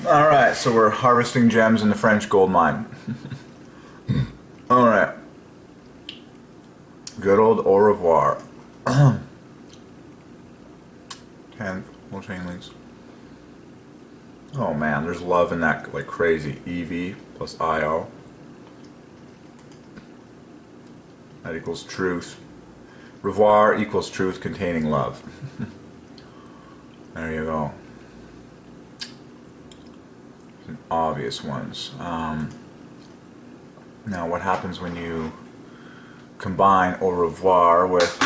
Alright, so we're harvesting gems in the French gold mine. Alright. Good old au revoir. 10 little chain links. Oh man, there's love in that like crazy. EV plus IO. That equals truth. Revoir equals truth containing love. There you go. Some obvious ones. Now what happens when you combine au revoir with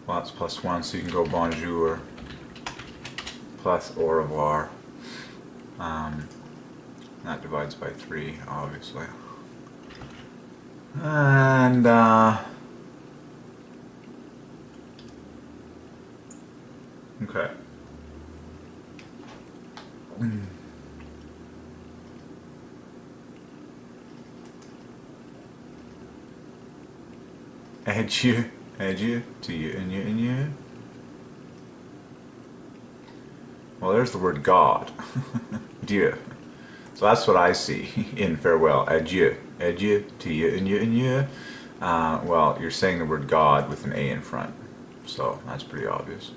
lots plus one, so you can go bonjour plus au revoir. That divides by 3, obviously. And okay. Adieu, adieu to you and you and you. Well, there's the word God. Dieu. So that's what I see in farewell. Adieu. Adieu to you and you and you. Well, you're saying the word God with an A in front. So that's pretty obvious.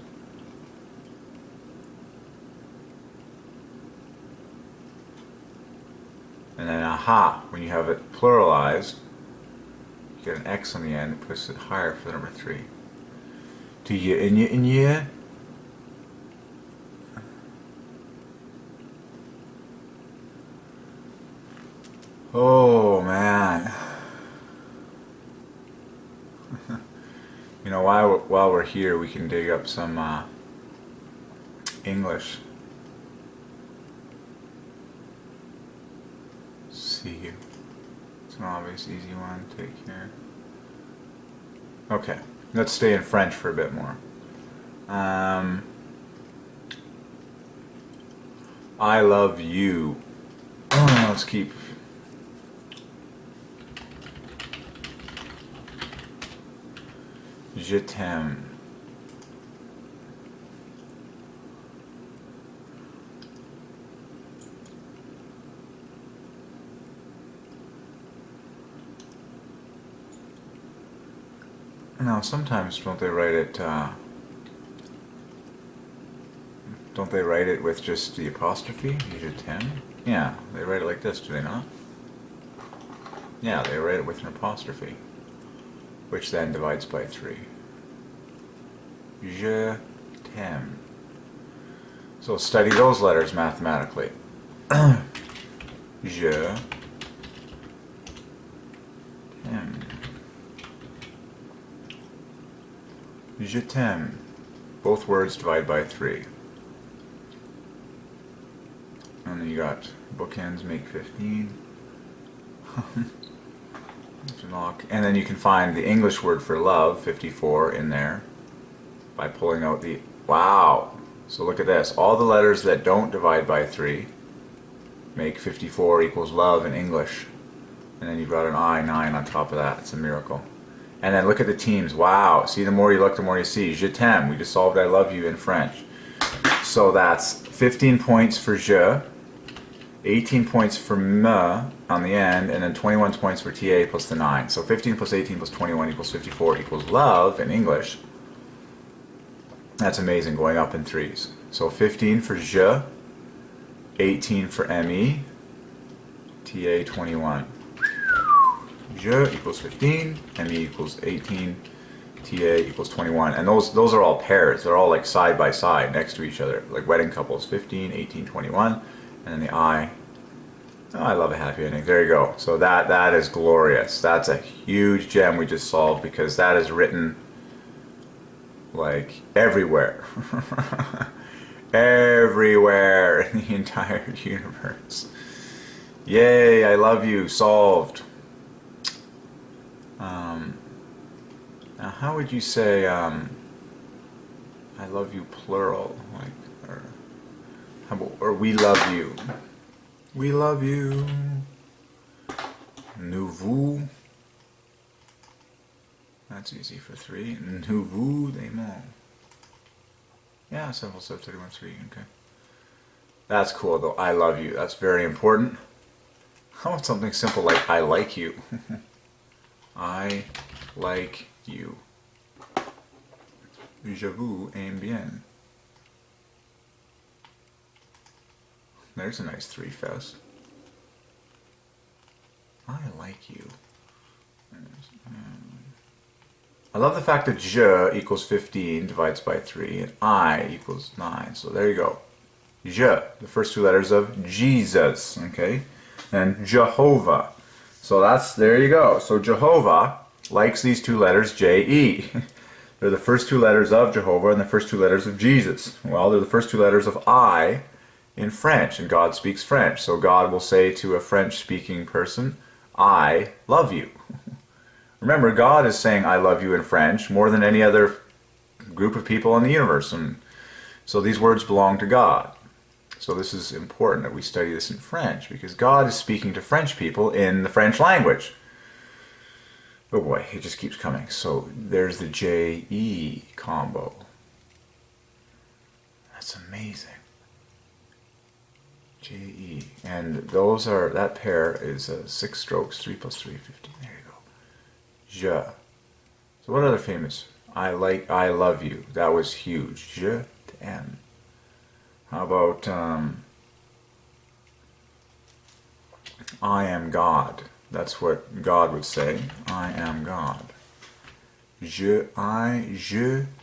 And then aha, when you have it pluralized, you get an X on the end, it puts it higher for the number 3. To you and you and you. Oh man. You know, while we're here, we can dig up some English. See you. It's an obvious, easy one. Take care. Okay, let's stay in French for a bit more. I love you. Let's keep. Je t'aime. Now, sometimes don't they write it with just the apostrophe? Je t'aime? Yeah, they write it like this, do they not? Yeah, they write it with an apostrophe, which then divides by 3. Je t'aime. So study those letters mathematically. Je t'aime. Je t'aime. Both words divide by 3. And then you got bookends make 15. And then you can find the English word for love, 54, in there by pulling out the... Wow! So look at this. All the letters that don't divide by 3 make 54 equals love in English. And then you've got an I-9 on top of that. It's a miracle. And then look at the teams. Wow! See, the more you look, the more you see. Je t'aime. We just solved I love you in French. So that's 15 points for je, 18 points for me on the end, and then 21 points for TA plus the 9. So 15 plus 18 plus 21 equals 54 equals love in English. That's amazing, going up in 3s. So 15 for je, 18 for ME, TA 21. Je equals 15, ME equals 18, TA equals 21. And those are all pairs. They're all like side by side next to each other, like wedding couples, 15, 18, 21. And then the I. Oh, I love a happy ending. There you go. So that is glorious. That's a huge gem we just solved, because that is written like everywhere. Everywhere in the entire universe. Yay, I love you, solved. Now how would you say I love you plural, like, or how about, or we love you? We love you. Nous vous That's easy for 3. M2U00404. Yeah, simple sub 31-3. Okay. That's cool though. I love you. That's very important. How about something simple like I like you? I like you. Je vous aime bien. There's a nice 3 fest. I like you. I love the fact that je equals 15 divides by 3 and I equals 9. So there you go. Je, the first 2 letters of Jesus, okay? And Jehovah. So there you go. So Jehovah likes these 2 letters, J-E. They're the first 2 letters of Jehovah and the first 2 letters of Jesus. Well, they're the first 2 letters of I in French, and God speaks French. So God will say to a French-speaking person, I love you. Remember, God is saying I love you in French more than any other group of people in the universe. And so these words belong to God. So this is important that we study this in French, because God is speaking to French people in the French language. Oh boy, it just keeps coming. So there's the J-E combo. That's amazing. J-E. And that pair is 6 strokes, 3 plus 3, 15. There you go. Je. So what other famous? I love you. That was huge. Je t'aime. How about I am God? That's what God would say. I am God. Je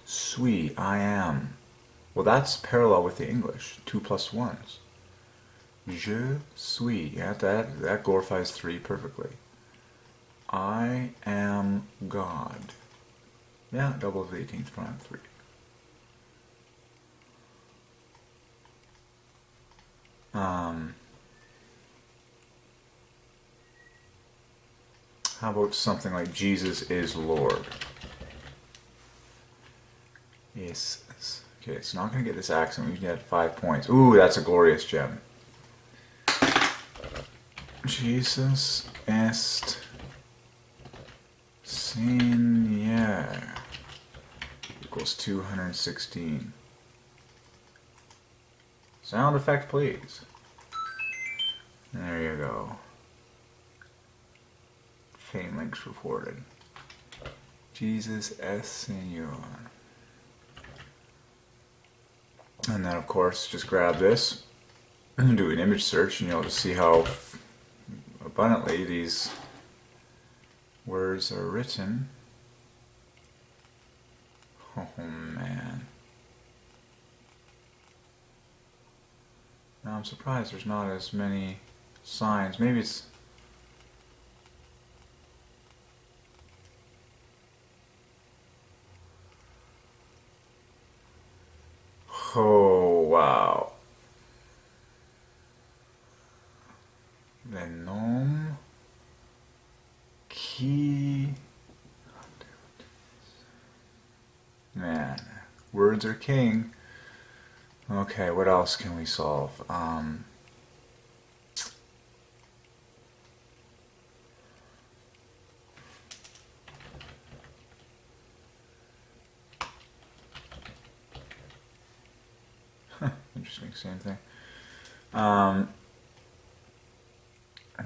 suis. I am. Well, that's parallel with the English. 2 plus 1s. Je suis. Yeah, that glorifies 3 perfectly. I am God. Yeah, double of the 18th prime 3. How about something like Jesus is Lord? Yes. Okay, it's not going to get this accent. We get 5 points. Ooh, that's a glorious gem. Jesus est Seigneur equals 216. Sound effect, please. There you go. Chain links reported. Jesus est Seigneur. And then, of course, just grab this and do an image search, and you'll just see how abundantly these words are written. Oh, man. Now I'm surprised there's not as many signs. Maybe it's... Oh, wow. Le nom qui... Man, words are king. Okay, what else can we solve? Interesting, same thing.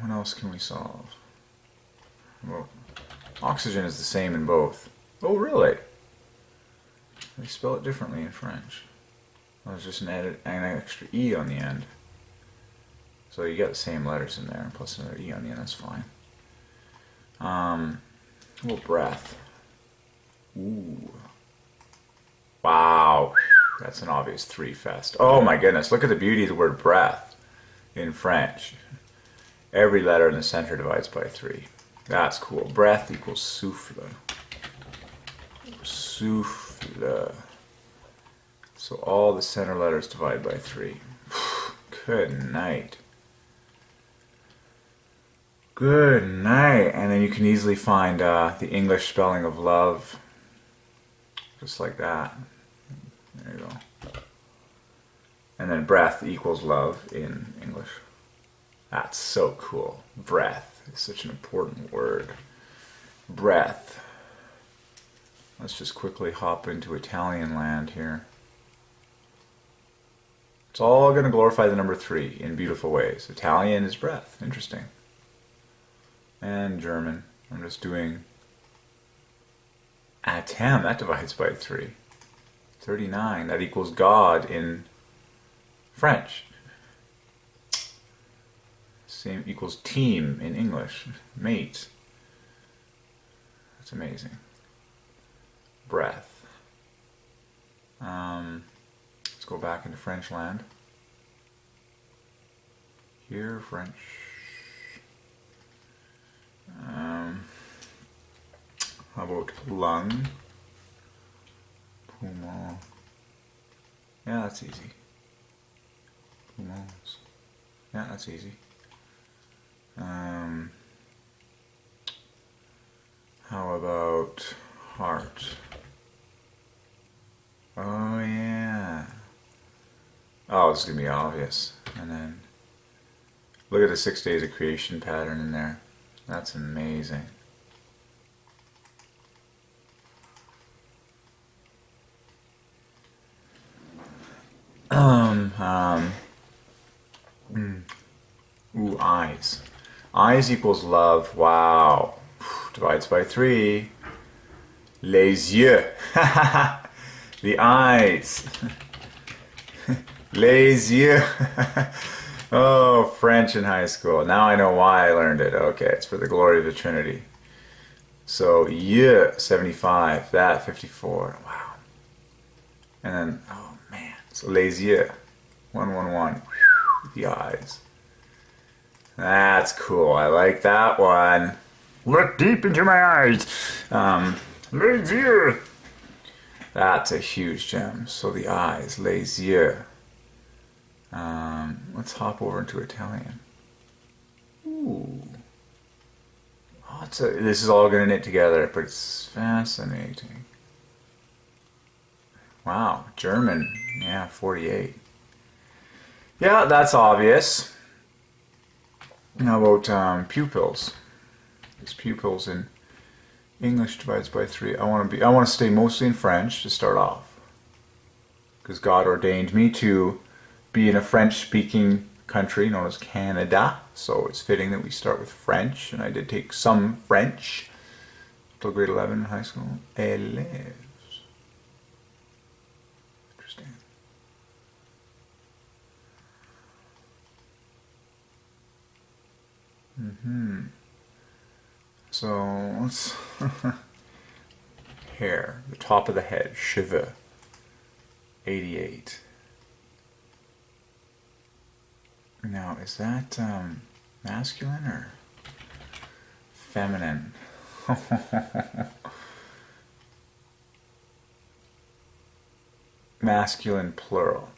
What else can we solve? Well, oxygen is the same in both. Oh, really? They spell it differently in French. Well, there's just an extra E on the end. So you get the same letters in there, plus another E on the end, that's fine. Well, breath. Ooh. Wow. That's an obvious 3 fest. Oh my goodness, look at the beauty of the word breath in French. Every letter in the center divides by 3. That's cool. Breath equals souffle. Souffle. So all the center letters divide by 3. Good night. Good night. And then you can easily find the English spelling of love. Just like that. There you go. And then breath equals love in English. That's so cool. Breath is such an important word. Breath. Let's just quickly hop into Italian land here. It's all going to glorify the number 3 in beautiful ways. Italian is breath. Interesting. And German. I'm just doing Atem. That divides by 3. 39. That equals God in French. Same equals team in English. Mate. That's amazing. Breath. Let's go back into French land. Here, French. How about lung? Poumon. Yeah, that's easy. Poumons. Yeah, that's easy. How about heart? Oh yeah. Oh, this is gonna be obvious. And then look at the 6 days of creation pattern in there. That's amazing. Ooh, eyes. Eyes equals love. Wow. Divides by 3. Les yeux. The eyes. Les yeux. Oh, French in high school. Now I know why I learned it. Okay, it's for the glory of the Trinity. So, yeux, 75. That, 54. Wow. And then, oh man. So, les yeux. 111. The eyes. That's cool. I like that one. Look deep into my eyes. Les yeux. That's a huge gem. So the eyes, les yeux. Let's hop over into Italian. Ooh. Oh, this is all going to knit together, but it's fascinating. Wow, German. Yeah, 48. Yeah, that's obvious. How about pupils? These pupils in English divides by 3. I want to stay mostly in French to start off, because God ordained me to be in a French-speaking country known as Canada. So it's fitting that we start with French, and I did take some French till grade 11 in high school. Élèves. Interesting. So let's hair, the top of the head, cheveux, 88. Now, is that masculine or feminine? Masculine plural.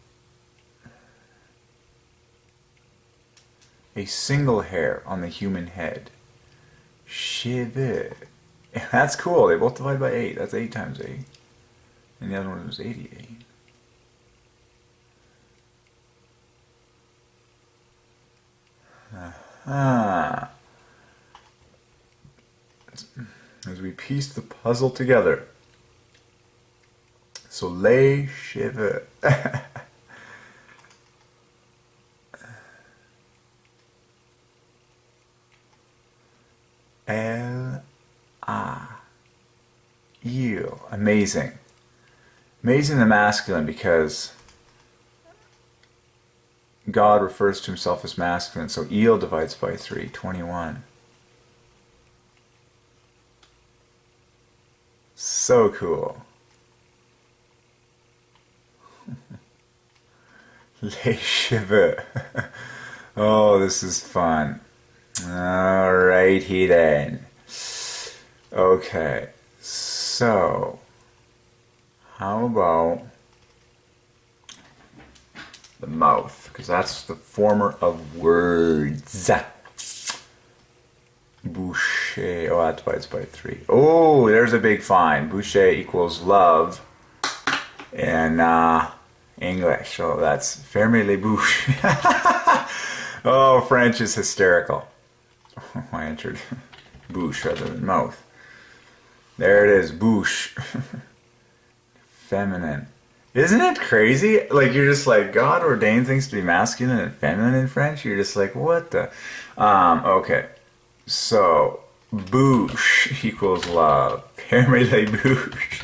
A single hair on the human head. Cheveux. That's cool. They both divide by 8. That's 8 times 8. And the other one was 88. As we piece the puzzle together. So les cheveux. Il. Amazing. Amazing the masculine, because God refers to himself as masculine. So il divides by 3, 21. So cool. Les cheveux. Oh, this is fun. Alrighty then. Okay, so how about the mouth? Because that's the former of words. Boucher. Oh, that divides by 3. Oh, there's a big find. Boucher equals love in English. So that's fermez les bouches. Oh, French is hysterical. I entered bouche rather than mouth. There it is, bouche. Feminine. Isn't it crazy? Like, you're just like, God ordained things to be masculine and feminine in French. You're just like, what the? Okay. So, bouche equals love. Ferme les bouche.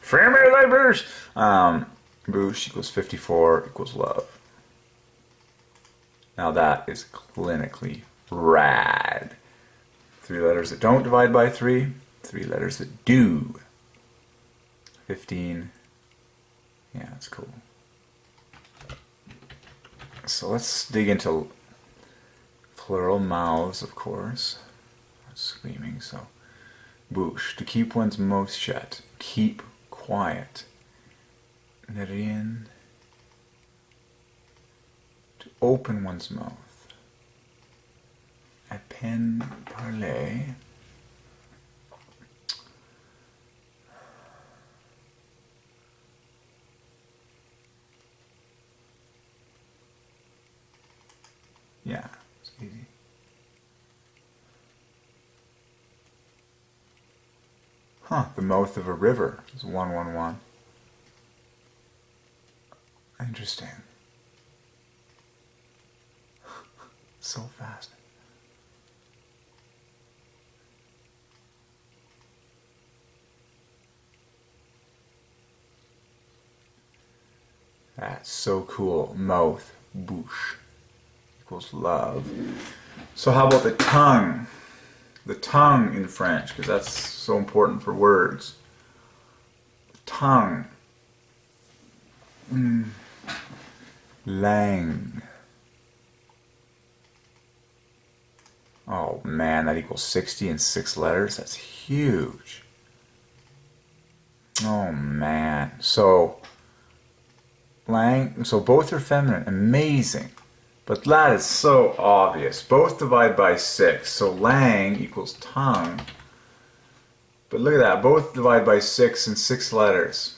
Ferme les bouche. Bouche equals 54 equals love. Now that is clinically rad. 3 letters that don't divide by 3. 3 letters that do. 15. Yeah, that's cool. So let's dig into plural mouths, of course. Screaming, so. Bouche, to keep one's mouth shut. Keep quiet. Ne rien. To open one's mouth. À peine parler. Yeah, it's easy. Huh, the mouth of a river is 111. Interesting. So fast. That's so cool. Mouth, bouche, equals love. So how about the tongue? The tongue in French, because that's so important for words. Tongue. Langue. Oh man, that equals 60 in 6 letters. That's huge. Oh man. So both are feminine. Amazing. But that is so obvious. Both divide by 6. So langue equals tongue. But look at that. Both divide by 6 in 6 letters.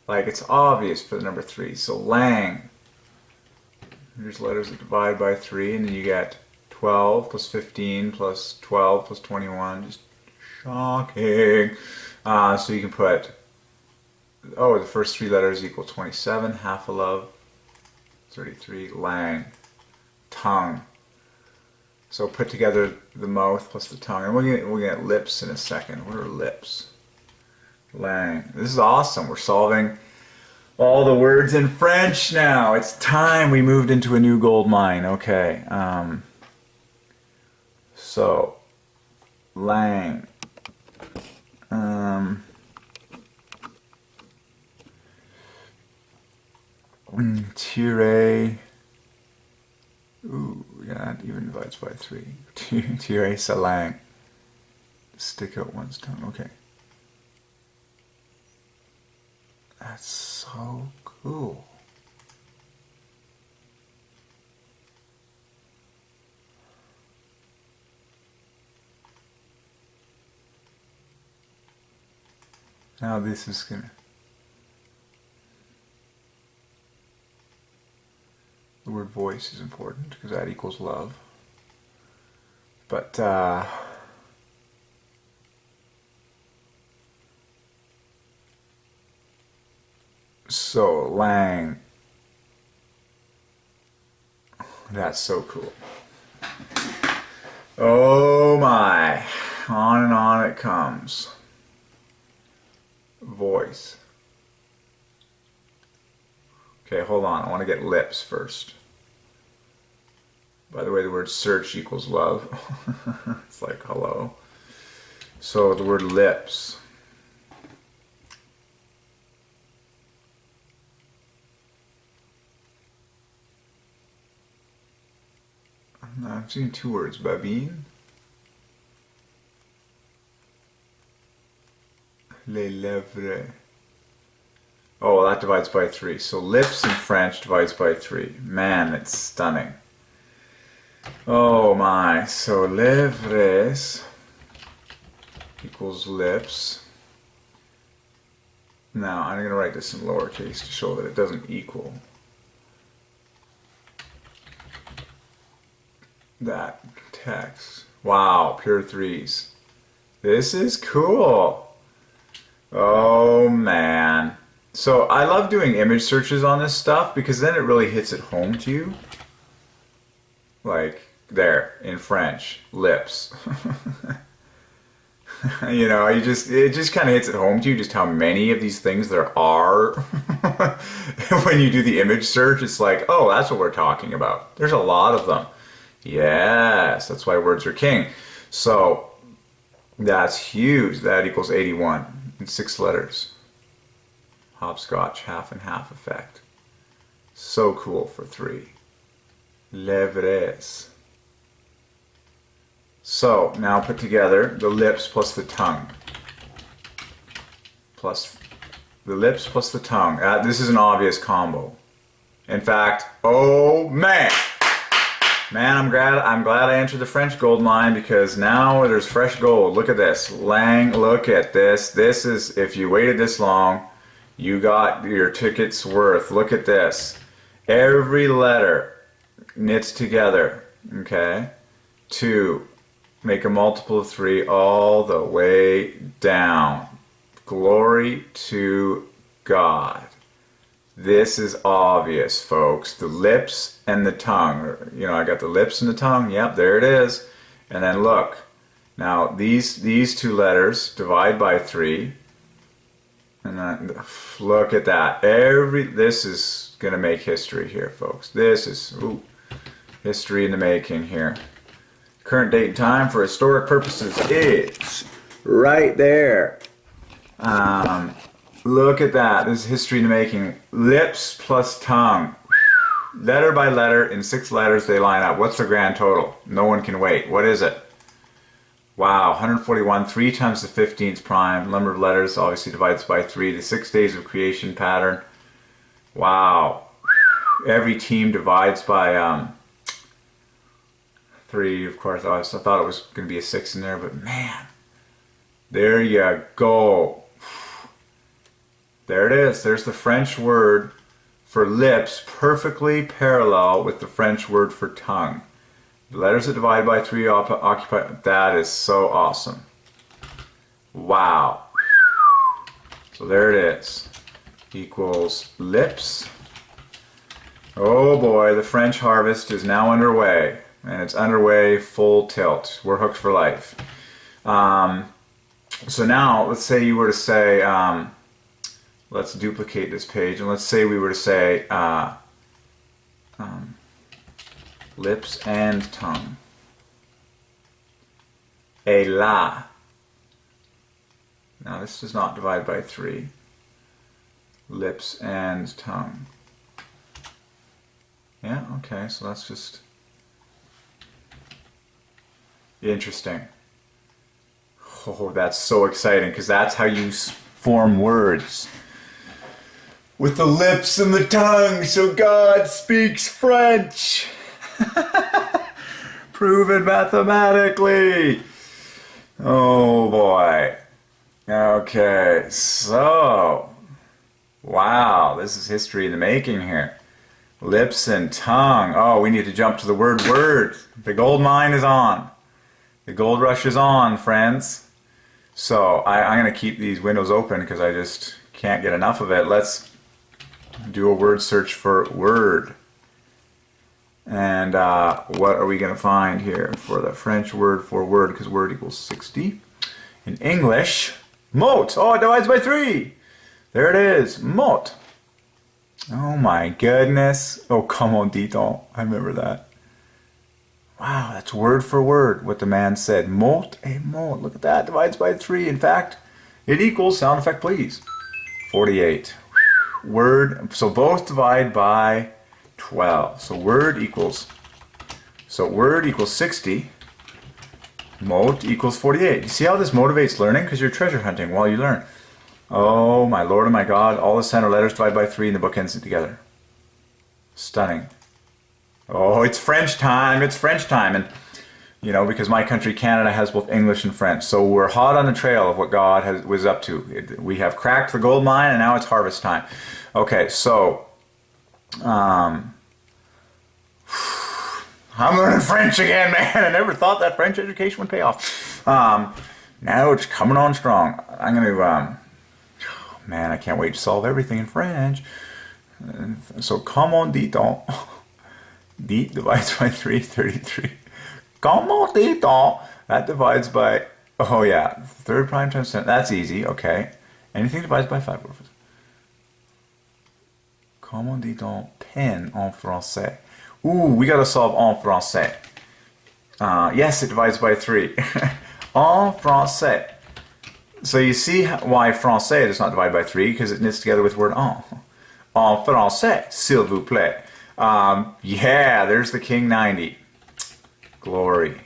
Like, it's obvious for the number 3. So langue. Here's letters that divide by 3. And then you get 12 plus 15 plus 12 plus 21. Just shocking. So you can put, the first 3 letters equal 27. Half a love. 33, lang, tongue. So put together the mouth plus the tongue, and we'll get lips in a second. What are lips? Lang. This is awesome. We're solving all the words in French now. It's time we moved into a new gold mine. Okay. So lang. Tire. Ooh, yeah, that even divides by 3. Tire sa langue. Stick out one's tongue. Okay. That's so cool. Now this is gonna. The word voice is important because that equals love. But so lang. That's so cool. Oh my. On and on it comes. Voice. Okay, hold on. I want to get lips first. By the way, the word search equals love. It's like hello. So the word lips. I'm seeing 2 words. Babine. Les lèvres. Oh, that divides by 3. So lips in French divides by 3. Man, it's stunning. Oh my. So lèvres equals lips. Now, I'm going to write this in lowercase to show that it doesn't equal that text. Wow, pure 3s. This is cool. Oh, man. So I love doing image searches on this stuff because then it really hits it home to you. Like there, in French, lips. You know, it just kind of hits it home to you just how many of these things there are. When you do the image search, it's like, oh, that's what we're talking about. There's a lot of them. Yes, that's why words are king. So that's huge. That equals 81 in 6 letters. Hopscotch, half and half effect. So cool for 3. Lèvres. So now put together the lips plus the tongue. Plus the lips plus the tongue. This is an obvious combo. In fact, oh man! Man, I'm glad I entered the French gold mine because now there's fresh gold. Look at this. Lang, look at this. This is, if you waited this long, you got your ticket's worth. Look at this. Every letter knits together, okay, to make a multiple of 3 all the way down. Glory to God. This is obvious, folks. The lips and the tongue. You know, I got the lips and the tongue. Yep, there it is. And then look. Now, these 2 letters divide by 3. And then, look at that. This is going to make history here, folks. This is history in the making here. Current date and time for historic purposes is right there. Look at that. This is history in the making. Lips plus tongue. Letter by letter, in 6 letters they line up. What's the grand total? No one can wait. What is it? Wow, 141, 3 times the 15th prime. Number of letters obviously divides by 3. The 6 days of creation pattern. Wow. Every team divides by 3, of course. I thought it was going to be a 6 in there, but man. There you go. There it is. There's the French word for lips, perfectly parallel with the French word for tongue. The letters that divide by 3 occupy. That is so awesome. Wow. So there it is. Equals lips. Oh boy, the French harvest is now underway. And it's underway full tilt. We're hooked for life. So now, let's say you were to say, let's duplicate this page, and let's say we were to say lips and tongue. Et la. Now this does not divide by 3. Lips and tongue. Yeah, okay, so that's just interesting. Oh, that's so exciting, because that's how you form words. With the lips and the tongue, so God speaks French. Proven mathematically. Oh boy. Okay, so, wow, this is history in the making here. Lips and tongue. Oh, we need to jump to the word word. The gold mine is on. The gold rush is on, friends. So I'm going to keep these windows open because I just can't get enough of it. Let's do a word search for word. And what are we going to find here for the French word for word? Because word equals 60. In English, mot. Oh, it divides by 3. There it is, mot. Oh my goodness. Oh, comment dit-on. I remember that. Wow, that's word for word what the man said. Mot et mot. Look at that. Divides by 3. In fact, it equals, sound effect please, 48. Word, so both divide by 12. So word equals 60. Mot equals 48. You see how this motivates learning? Because you're treasure hunting while you learn. Oh my Lord and my God. All the center letters divide by 3 and the book ends it together. Stunning. Oh, it's French time. It's French time. And, you know, because my country, Canada, has both English and French. So we're hot on the trail of what God was up to. We have cracked the gold mine and now it's harvest time. Okay, so I'm learning French again, man. I never thought that French education would pay off. Now it's coming on strong. I'm going to, man, I can't wait to solve everything in French. So, comment dit-on? Dit divides by 3, 33. Comment dit-on? That divides by, oh yeah, third prime times 10. That's easy, okay. Anything divides by 5. Comment dit-on pen en français? Ooh, we got to solve en français. Yes, it divides by 3. En français. So you see why français does not divide by 3, because it knits together with the word en. En français, s'il vous plaît. Yeah, there's the King 90. Glory.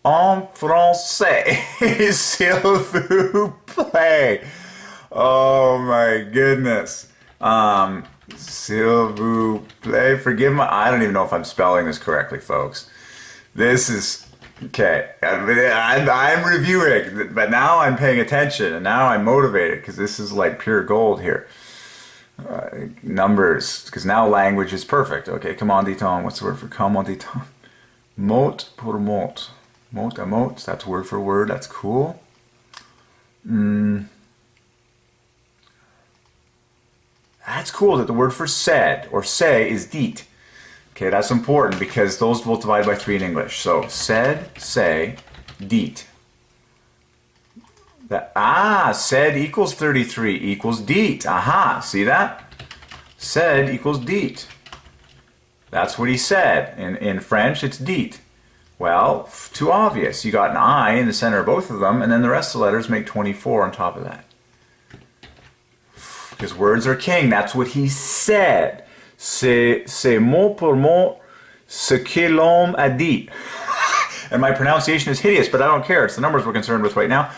En français, s'il vous plaît. Oh my goodness. S'il vous plaît. Forgive my, I don't even know if I'm spelling this correctly, folks. This is, okay. I'm reviewing, but now I'm paying attention, and now I'm motivated, because this is like pure gold here. Numbers, because now language is perfect. Okay, comment dit-on? What's the word for comment dit-on? Mot pour mot. Mot à mot, that's word for word. That's cool. That's cool that the word for said or say is dit. Okay, that's important because those will divide by 3 in English. So said, say, dit. Said equals 33 equals dit. Aha, see that? Said equals dit. That's what he said. In French, it's dit. Well, too obvious. You got an I in the center of both of them, and then the rest of the letters make 24 on top of that. Because words are king. That's what he said. C'est mot pour mot ce que l'homme a dit. And my pronunciation is hideous, but I don't care. It's the numbers we're concerned with right now.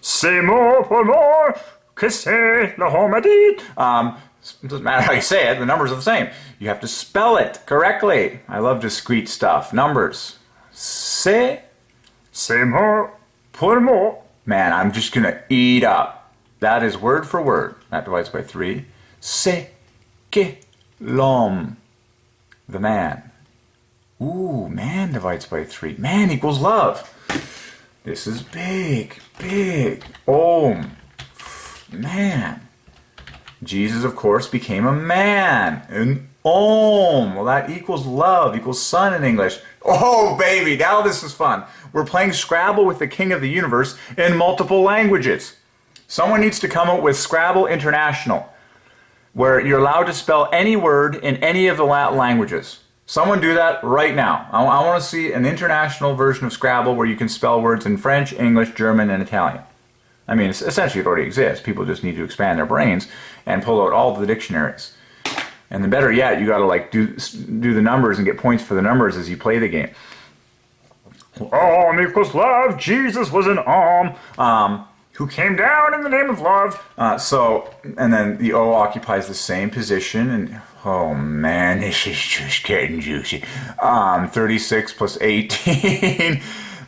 C'est mot pour mot que c'est l'homme a dit. It doesn't matter how you say it, the numbers are the same. You have to spell it correctly. I love discrete stuff. Numbers. C'est mot pour mot. Man, I'm just going to eat up. That is word for word. That divides by 3. C'est que l'homme. The man. Ooh, man divides by 3. Man equals love. This is big, big. Oh, man. Jesus, of course, became a man. An homme. Well, that equals love, equals son in English. Oh, baby, now this is fun. We're playing Scrabble with the King of the Universe in multiple languages. Someone needs to come up with Scrabble International, where you're allowed to spell any word in any of the Latin languages. Someone do that right now. I want to see an international version of Scrabble where you can spell words in French, English, German, and Italian. I mean, essentially it already exists. People just need to expand their brains and pull out all the dictionaries. And then better yet, you got to like do the numbers and get points for the numbers as you play the game. Equals love. Jesus was an who came down in the name of love. And then the O occupies the same position. And oh man, this is just getting juicy. 36 plus 18.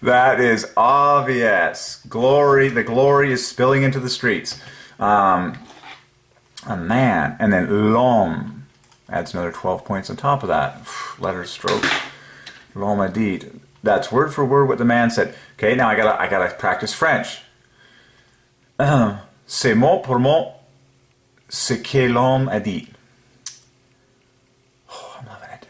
That is obvious. Glory, the glory is spilling into the streets. A man. And then l'homme adds another 12 points on top of that. Letter stroke. L'homme a dit. That's word for word what the man said. Okay, now I gotta practice French. C'est mot pour mot ce que l'homme a dit. Oh, I'm loving it.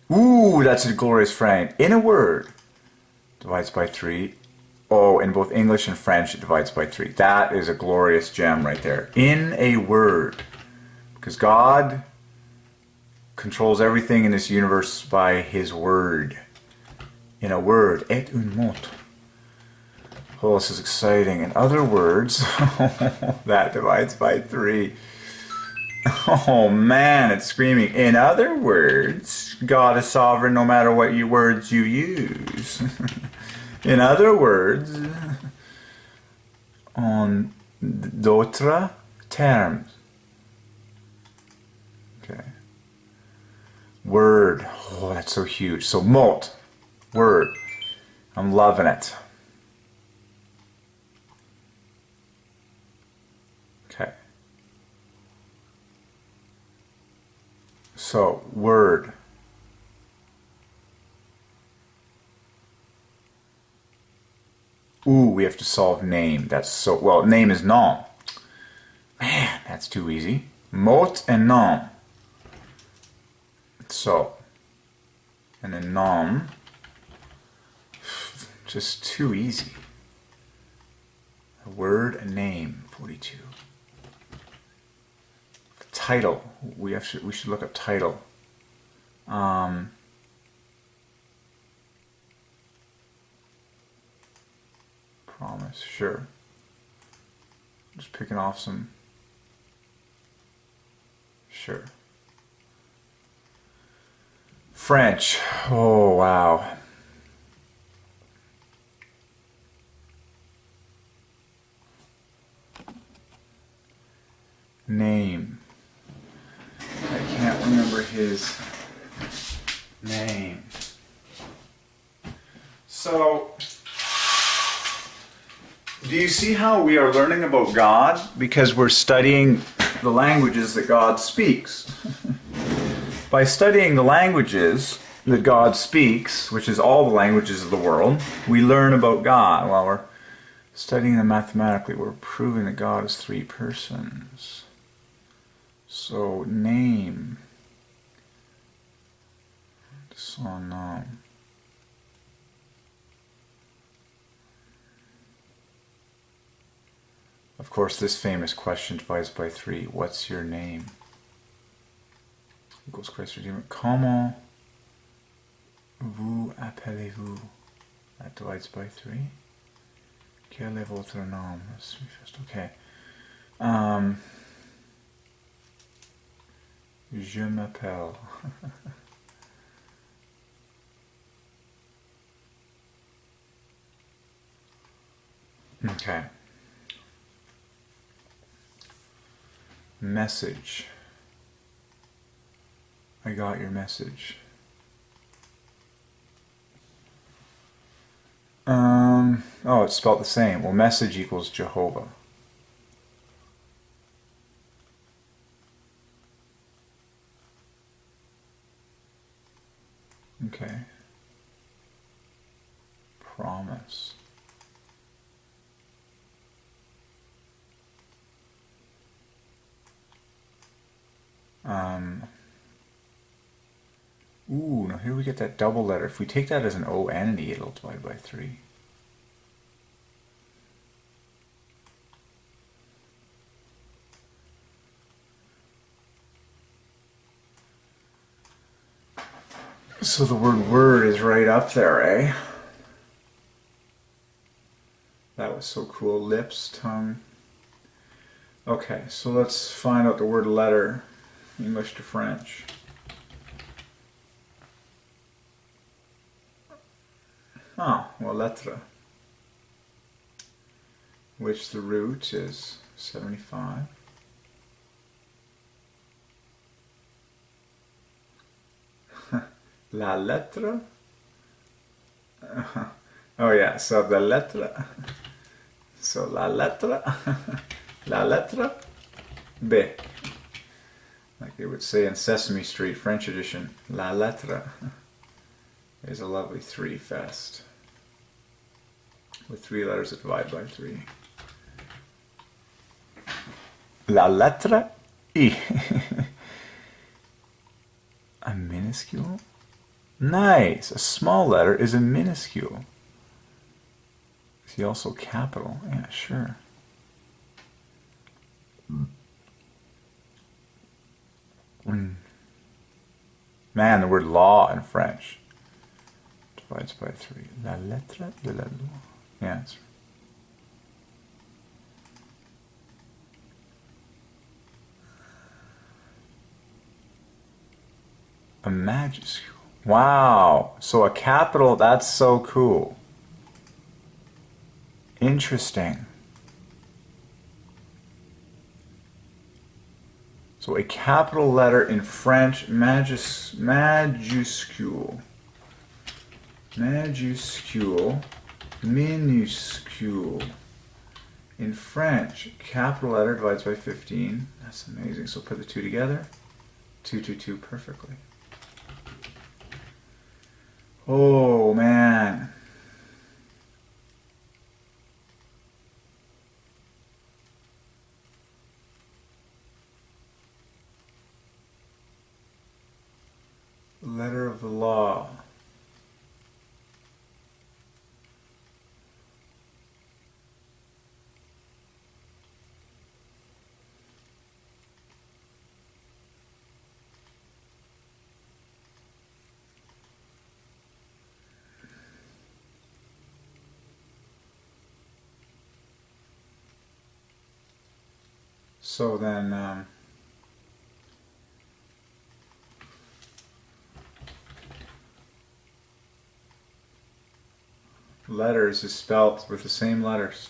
Ooh, that's a glorious frame. In a word, divides by 3. Oh, in both English and French, it divides by 3. That is a glorious gem right there. In a word. Because God controls everything in this universe by His word. In a word. Et un mot. Oh, this is exciting. In other words, that divides by 3. Oh man, it's screaming. In other words, God is sovereign no matter what words you use. In other words, en d'autres termes. Okay. Word. Oh, that's so huge. So mot. Word. I'm loving it. Okay. So, word. Ooh, we have to solve name. That's so, well, name is nom. Man, that's too easy. Mot and nom. So, and then nom. Just too easy. A word, a name, 42. Title. We should look up title. Promise, sure. Just picking off some. Sure. French. Oh, wow. Name. I can't remember his name. So, do you see how we are learning about God? Because we're studying the languages that God speaks. By studying the languages that God speaks, which is all the languages of the world, we learn about God. While we're studying them mathematically, we're proving that God is 3 persons. So, name. Son nom. Of course, this famous question divides by 3. What's your name? Equals Christ Redeemer. Comment vous appelez-vous? That divides by 3. Quel est votre nom? Okay. Je m'appelle. Okay. Message. I got your message. Oh, it's spelled the same. Well, message equals Jehovah. Okay. Promise. Ooh, now here we get that double letter. If we take that as an O and an E, it'll divide by 3. So the word is right up there, eh? That was so cool. Lips, tongue. Okay, so let's find out the word letter, English to French. Oh, well, lettre, which the root is 75. La lettre. Oh yeah, so the lettre. So la lettre. La lettre B. Like they would say in Sesame Street, French edition. La lettre is a lovely 3 fest. With 3 letters that divide by 3. La lettre I. A minuscule? Nice! A small letter is a minuscule. Is he also capital? Yeah, sure. Man, the word law in French divides by 3. La lettre de la loi. Yeah, it's a majuscule. Wow. So a capital, that's so cool. Interesting. So a capital letter in French, majuscule. Majuscule. Minuscule. In French, capital letter divides by 15. That's amazing. So put the 2 together. 2, 2, 2 perfectly. Oh, man. letter of the law. So then, letters is spelt with the same letters.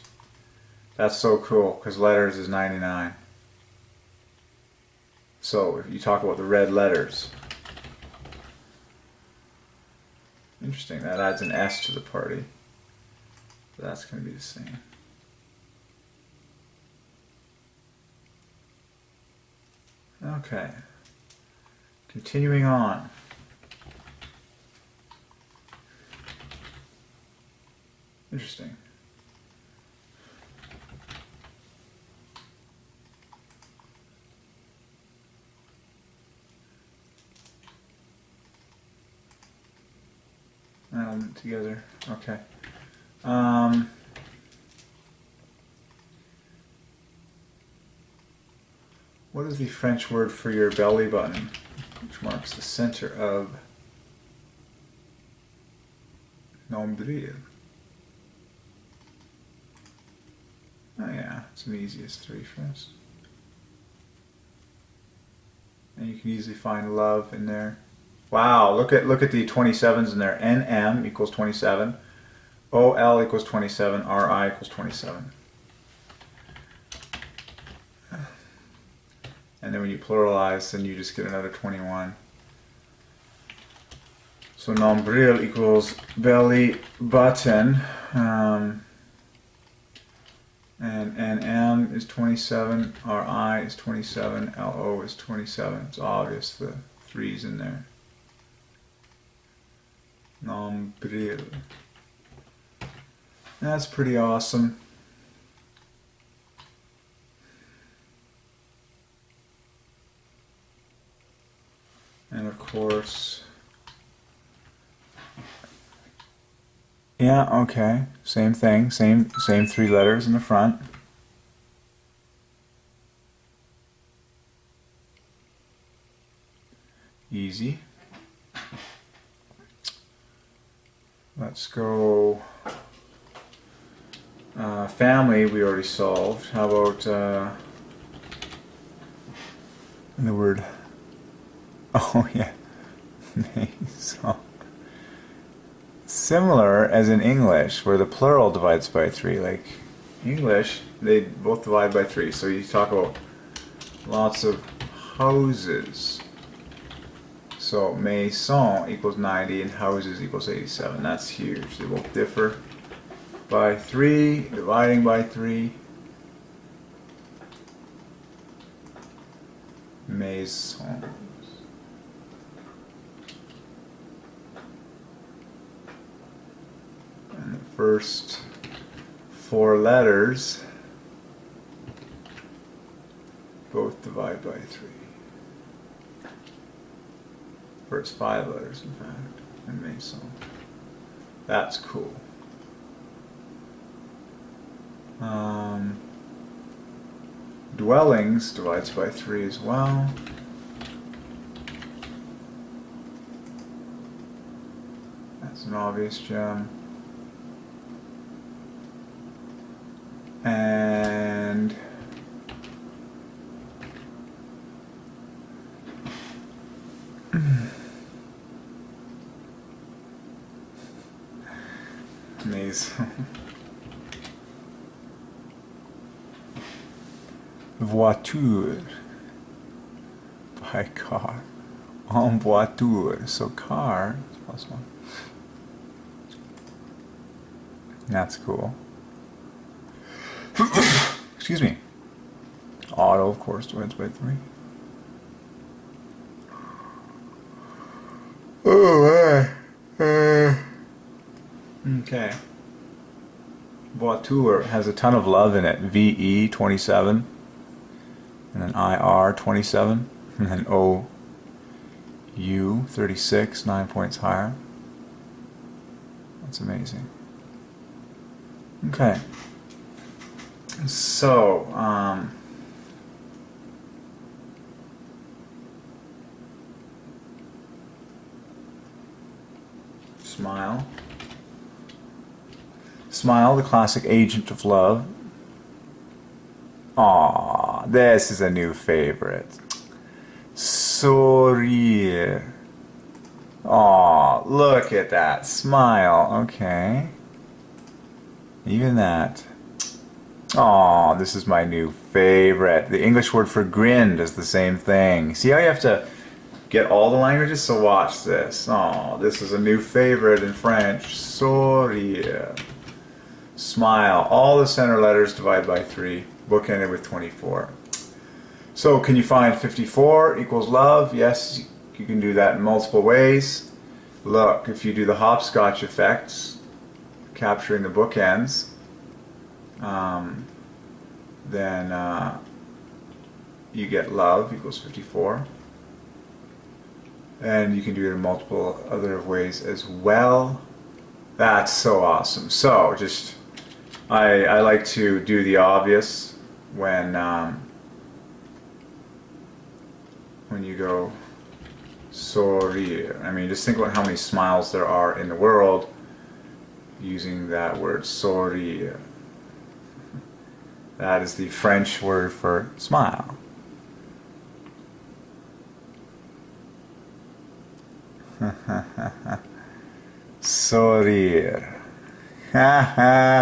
That's so cool, because letters is 99. So if you talk about the red letters, interesting, that adds an S to the party. That's going to be the same. Okay, continuing on. Interesting. Together. Okay. What is the French word for your belly button, which marks the center of nombril? Oh yeah, it's the easiest three first. And you can easily find love in there. Wow, look at the 27s in there. NM equals 27, OL equals 27, RI equals 27. And then when you pluralize, then you just get another 21. So nombril equals belly button. And NM is 27, RI is 27, LO is 27. It's obvious, the 3's in there. Nombril. That's pretty awesome. And of course, yeah, okay, same thing, same 3 letters in the front. Easy. Let's go. Family we already solved. How about the word? Oh yeah, so similar as in English, where the plural divides by 3. Like English, they both divide by 3. So you talk about lots of houses. So maison equals 90 and houses equals 87. That's huge. They both differ by 3, dividing by 3. Maisons. And the first 4 letters both divide by 3. First 5 letters, in fact, in Maison. That's cool. Dwellings divides by 3 as well. That's an obvious gem. And maison. Voiture, by car. En voiture, so car is +1. That's cool. Excuse me. Auto, of course, divides by 3. Oh, okay. Voiture has a ton of love in it. VE 27, and then IR 27, and then OUR U, 36, 9 points higher. That's amazing. Okay. So, smile. Smile, the classic agent of love. Aw, this is a new favorite. Sourire. Aw, look at that. Smile. Okay. Even that. Aw, this is my new favorite. The English word for grin does the same thing. See how you have to get all the languages? So watch this. Aw, this is a new favorite in French. Sourire. Smile. All the center letters divide by 3. Bookended with 24. So can you find 54 equals love? Yes, you can do that in multiple ways. Look, if you do the hopscotch effects, capturing the bookends, then you get love equals 54. And you can do it in multiple other ways as well. That's so awesome. So just, I like to do the obvious when you go sourire. I mean, just think about how many smiles there are in the world using that word sourire. That is the French word for smile. Sourire.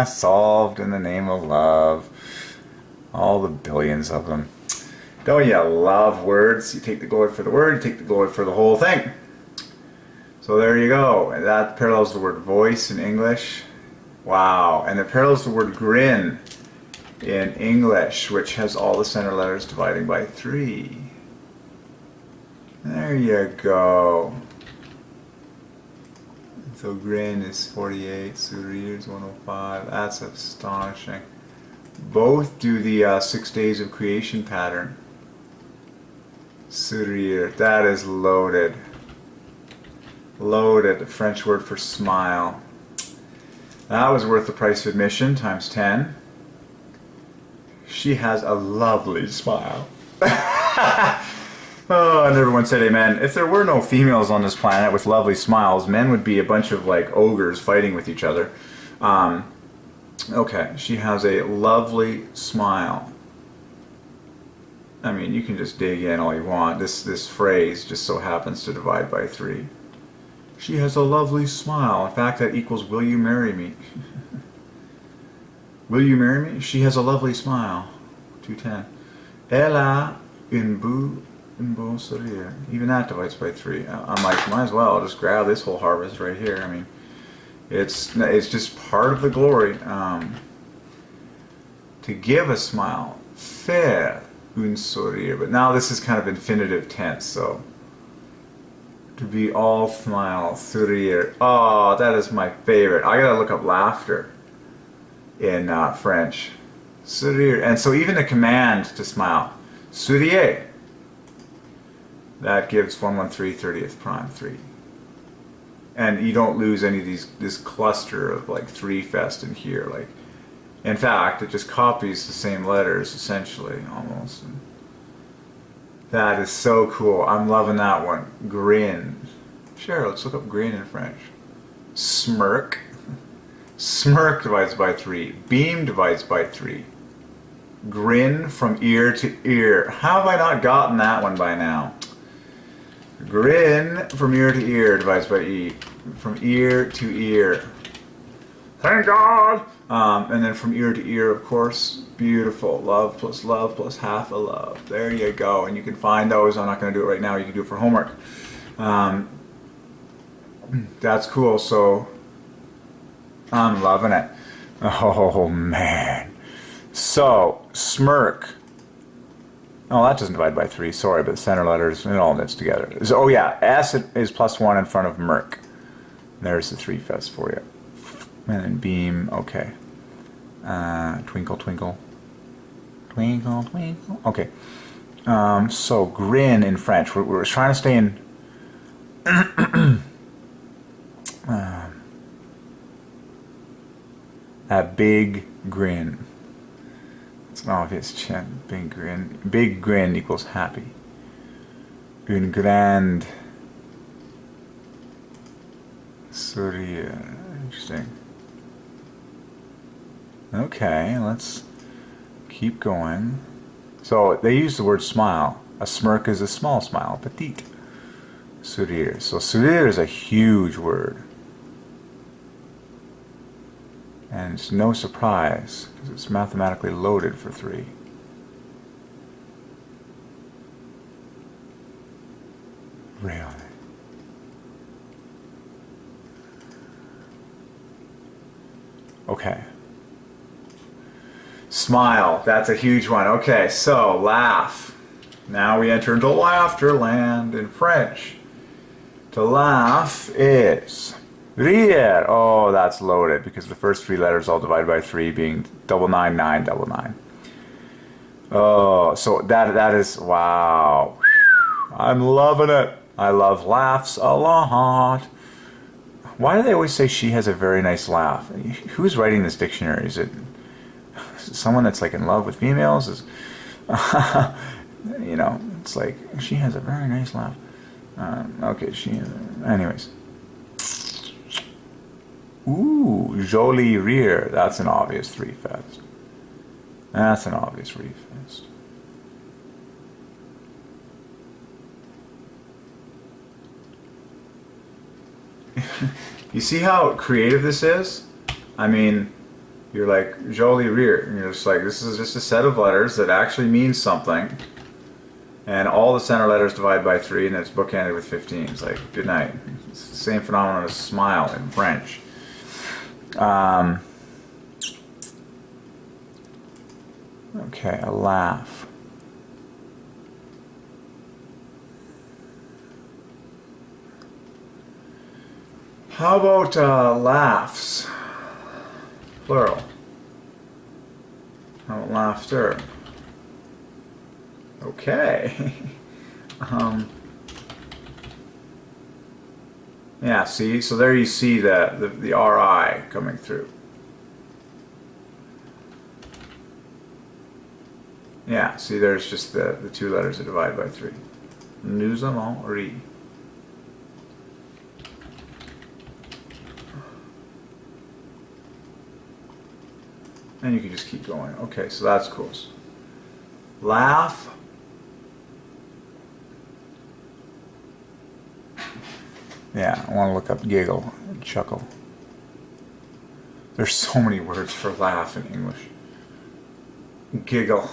Solved in the name of love. All the billions of them. Don't you love words? You take the glory for the word, you take the glory for the whole thing. So there you go. And that parallels the word voice in English. Wow. And it parallels the word grin in English, which has all the center letters dividing by 3. There you go. So grin is 48, sourire is 105. That's astonishing. Both do the 6 days of creation pattern. Sourire, that is loaded. Loaded, the French word for smile. That was worth the price of admission, times 10. She has a lovely smile. Oh, and everyone said amen. If there were no females on this planet with lovely smiles, men would be a bunch of like ogres fighting with each other. Okay, she has a lovely smile. I mean, you can just dig in all you want. This phrase just so happens to divide by 3. She has a lovely smile. In fact, that equals, will you marry me? Will you marry me? She has a lovely smile. 210. Elle a un beau sourire. Even that divides by 3. I'm like, might as well just grab this whole harvest right here. I mean, it's just part of the glory to give a smile. Faire un sourire. But now this is kind of infinitive tense, so to be all smile, sourire. Oh, that is my favorite. I gotta look up laughter in French. Sourire. And so even the command to smile, souriez, that gives 113 30th prime 3. And you don't lose any of this cluster of like 3 fest in here. Like, in fact, it just copies the same letters essentially, almost. And that is so cool. I'm loving that one. Grin. Sure, let's look up grin in French. Smirk. Smirk divides by 3. Beam divides by 3. Grin from ear to ear. How have I not gotten that one by now? Grin from ear to ear divides by E. From ear to ear. Thank God! And then from ear to ear, of course, beautiful. Love plus half a love. There you go. And you can find those. I'm not going to do it right now. You can do it for homework. That's cool. So, I'm loving it. Oh, man. So, smirk. Oh, that doesn't divide by 3. Sorry, but the center letters, it all knits together. So, oh, yeah. S is +1 in front of merc. There's the 3 fest for you. And then beam, okay. Twinkle, twinkle. Twinkle, twinkle. Okay. So, grin in French. We're trying to stay in A big grin. It's an obvious chin. Big grin. Big grin equals happy. Une grande sourire. Interesting. Okay, let's keep going. So they use the word smile. A smirk is a small smile. Petite. Sourire. So sourire is a huge word. And it's no surprise, because it's mathematically loaded for 3. Really? Okay. Smile. That's a huge one. Okay, so laugh. Now we enter into laughter land in French. To laugh is rire. Oh, that's loaded because the first 3 letters all divided by 3 being 99999. Oh, so that is, wow. I'm loving it. I love laughs a lot. Why do they always say she has a very nice laugh? Who's writing this dictionary? Is it someone that's like in love with females? Is you know, it's like she has a very nice laugh. Okay, anyways. Ooh, joli rire. That's an obvious 3 fest. That's an obvious 3 fest. You see how creative this is? I mean, you're like, joli rire. And you're just like, this is just a set of letters that actually means something. And all the center letters divide by 3, and it's bookended with 15. It's like, good night. It's the same phenomenon as smile in French. Okay, a laugh. How about laughs? Plural. How about laughter? Okay. Yeah, see? So there you see the RI coming through. Yeah, see there's just the 2 letters that divide by 3. Nous allons rire. And you can just keep going. Okay, so that's cool. Laugh. Yeah, I want to look up giggle and chuckle. There's so many words for laugh in English. Giggle.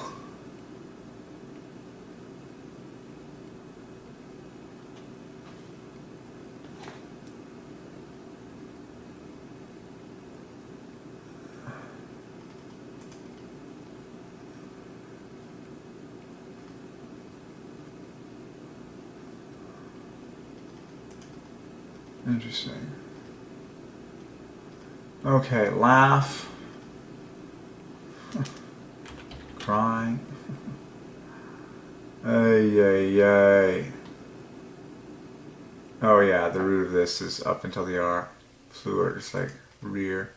Interesting. Okay, laugh. Cry. Ay, ay, ay. Oh yeah, the root of this is up until the R. Fluid, it's like rear.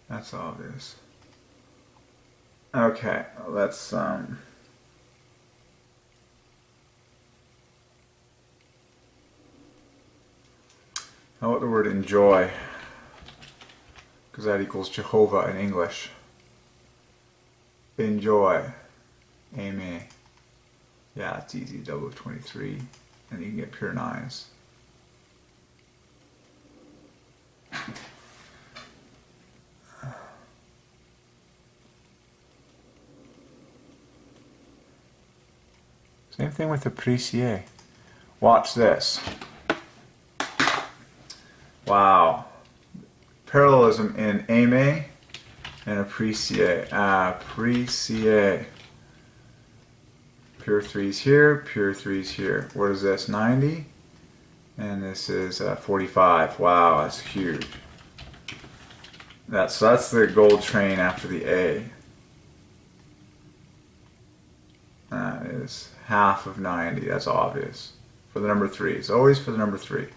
That's obvious. Okay, let's how about the word enjoy? Because that equals Jehovah in English. Enjoy. Amen. Yeah, it's easy. Double of 23. And you can get pure 9s. Same thing with appreciate. Watch this. Wow. Parallelism in aimer and appreciate. Appreciate. Pure 3's here, pure 3's here. What is this? 90? And this is 45. Wow, that's huge. So that's the gold train after the A. That is half of 90. That's obvious For the number 3. It's always for the number 3.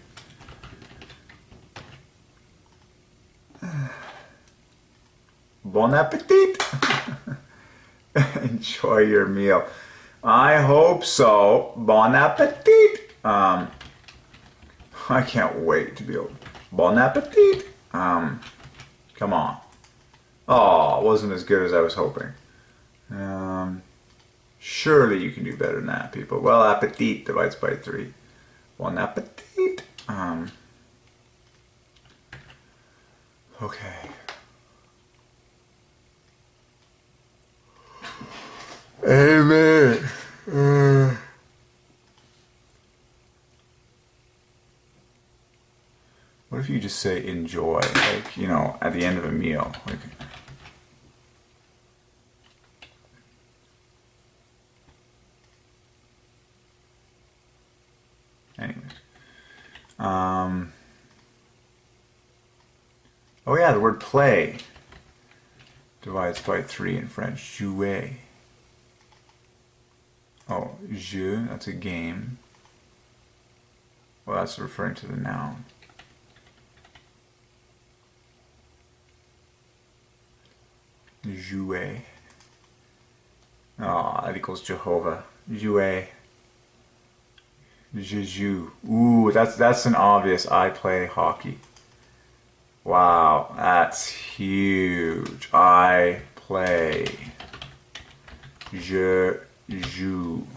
Bon appetit! Enjoy your meal. I hope so. Bon appetit! I can't wait to be able... Bon appetit! Come on. Oh, it wasn't as good as I was hoping. Surely you can do better than that, people. Well, appetit divides by 3. Bon appetit! Okay. Amen. What if you just say enjoy, like, you know, at the end of a meal? Like, anyways. Oh yeah, the word play divides by 3 in French. Jouer. Oh, jeu, that's a game. Well, that's referring to the noun. Jouer. Oh, that equals Jehovah. Jouer. Je joue. Ooh, that's an obvious I play hockey. Wow, that's huge. I play. Je joue.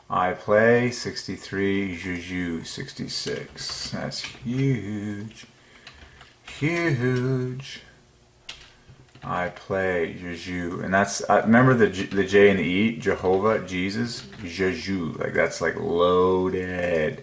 I play 63, je joue 66. That's huge. Huge. I play, je joue. And that's, remember the J and the E, Jehovah, Jesus, je joue. Like, that's like loaded.